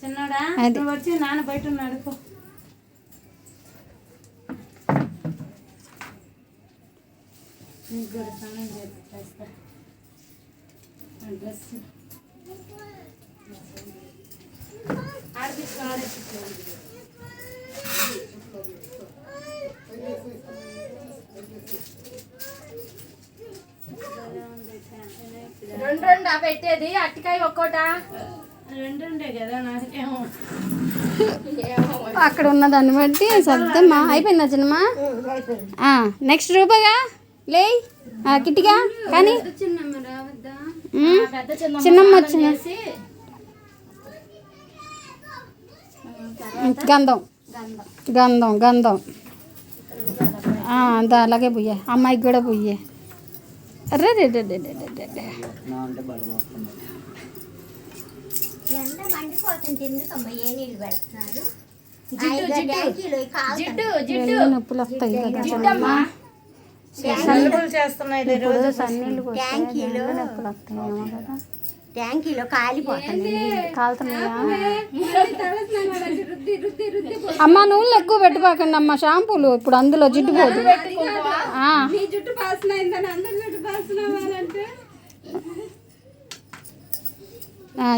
చిన్నడా వచ్చి నాన్న బయట ఉన్నాడు. నీకు కూడా స్నానం చేస్తా. డ్రెస్ రెండు పెట్టేది అట్టికాయ ఒక్కోట రెండుండే కదా నాకేమో. అక్కడ ఉన్న దాన్ని బట్టి సర్దమ్మా. అయిపోయిందా చిన్నమ్మా? నెక్స్ట్ రూపగా లే కిట్టిగా కానీ చిన్నమ్మ వచ్చిన గంధం గంధం గంధం అంతా అలాగే పోయే. అమ్మాయికి కూడా పోయే. అర్రే రే రే రే రే రే నొప్పులు వస్తాయి కదా చిన్నమ్మా. చేస్తున్నాయి సన్నీళ్ళు నొప్పులు వస్తాయేమో కదా. ట్యాంకీలో కాలిపోతుంది. కాలుతున్నాయా? అమ్మ నూనెలు ఎక్కువ పెట్టుకోకండి అమ్మ. షాంపూలు ఇప్పుడు అందులో జిడ్డు పోదు.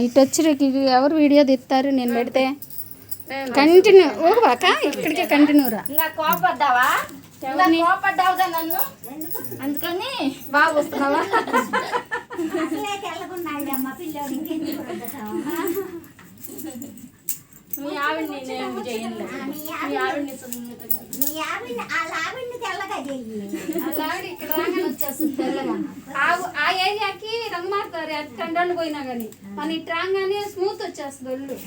ఇటు వచ్చి ఎవరు వీడియో తీస్తారు నేను పెడితే? కంటిన్యూ ఓబాక ఇక్కడికే కంటిన్యూ రా. కోపడ్డావా? కోపడ్డావుగా నన్ను, అందుకని బాగా వస్తున్నావా? మీ ఆవిడ్ని నేను చేయను. మీ ఆవిడ్ని ఇక్కడ రాగానే వచ్చేస్తుంది తెల్లగా. ఆ ఏరియాకి రంగు మారుతారు కండోళ్ళు పోయినా కానీ. మన ఇటు రాగానే స్మూత్ వచ్చేస్తుంది ఒళ్ళు.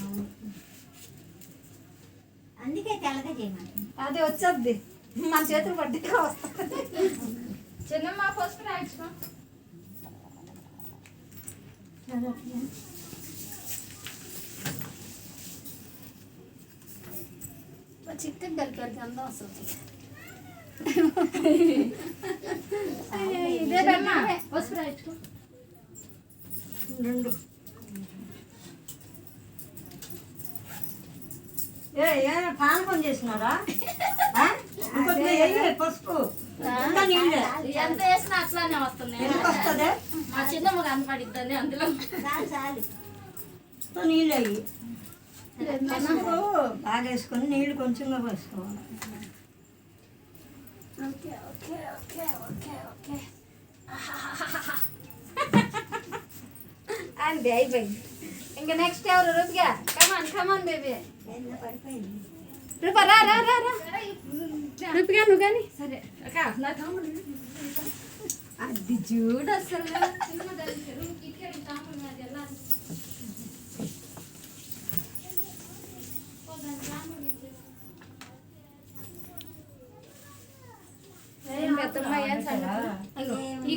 అందుకే తెల్లగా చేయమని. అదే వచ్చేద్ది మన చేతులు పడ్డగా వస్తుంది. చిన్నమ్మ ఫస్ట్ రాయించుకో. చికెన్ కలిపి అందం వస్తుంది. ఇదే ఫస్ట్ రాయించుకో. రెండు పానకం చేసినారా? పసుపు ఎంత వేసినా అట్లానే వస్తుంది. మా చిన్నమ్మ కనపడిద్దని అందులో నీళ్ళు అయ్యి పసుపు బాగా వేసుకొని నీళ్ళు కొంచెంగా పోసుకోవాలి. Okay okay okay okay okay అంతే అయిపోయింది. ఇంకా నెక్స్ట్ ఎవరు? రుతిగా కమాన్ కమాన్ బేబీ. రూపా రా రా రా రా. రూపిగా నువ్వు కానీ సరే అక్క నా తమ్ముడు అది చూడు అసలు.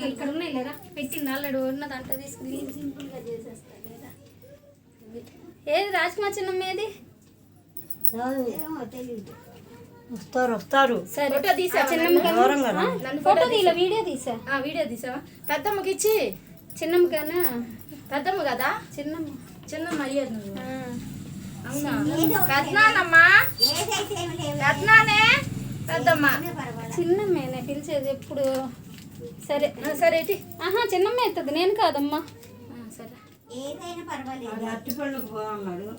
ఇక్కడ ఉన్నాయి లేదా పెట్టింది ఆల్రెడీ ఉన్న దాంట్లో తీసుకుని సింపుల్గా చేసేస్తా లేదా. ఏది రాజ్కుమార్ చిన్నమ్మ ఏది? వస్తారు ఫోటో తీసా. ఫోటో తీలా వీడియో తీసా. వీడియో తీసావా? పెద్దమ్మకి ఇచ్చి. చిన్నమ్మ కన్నా పెద్దమ్మ కదా? చిన్నమ్మ చిన్నమ్మ అయ్యేది నువ్వు. అవునా? పెద్దనానమ్మా పెద్దనానే పెద్దమ్మ చిన్నమ్మేనే పిలిచేది ఎప్పుడు. సరే సరే చిన్నమ్మ అవుతుంది నేను కాదమ్మా. సరే ఏదైనా పర్వాలేదు. అట్టిపళ్ళకు బాగున్నాడు.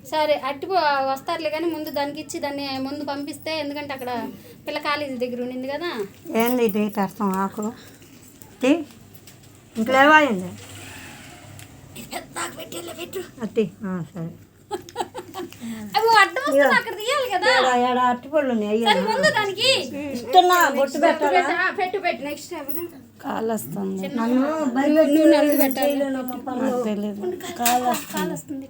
సరే అట్టి వస్తారులే కానీ ముందు దానికి ఇచ్చి దాన్ని ముందు పంపిస్తే, ఎందుకంటే అక్కడ పిల్ల కాలేజీ దగ్గర ఉండింది కదా. ఏంది ఇది కష్టం ఆకు ఇంట్లో ఏమైంది అట్టి? సరే అవి అడ్డం వస్తుంది అక్కడ తీయాలి కదా. అట్టిపళ్ళు ఉన్నాయి ముందు దానికి ఇస్తున్నా బొట్టు పెట్టు పెట్టు. నెక్స్ట్ కాలు వస్తుంది. నన్ను నువ్వు నలుగు పెట్టాలి. తెలియదు కాలు వస్తుంది.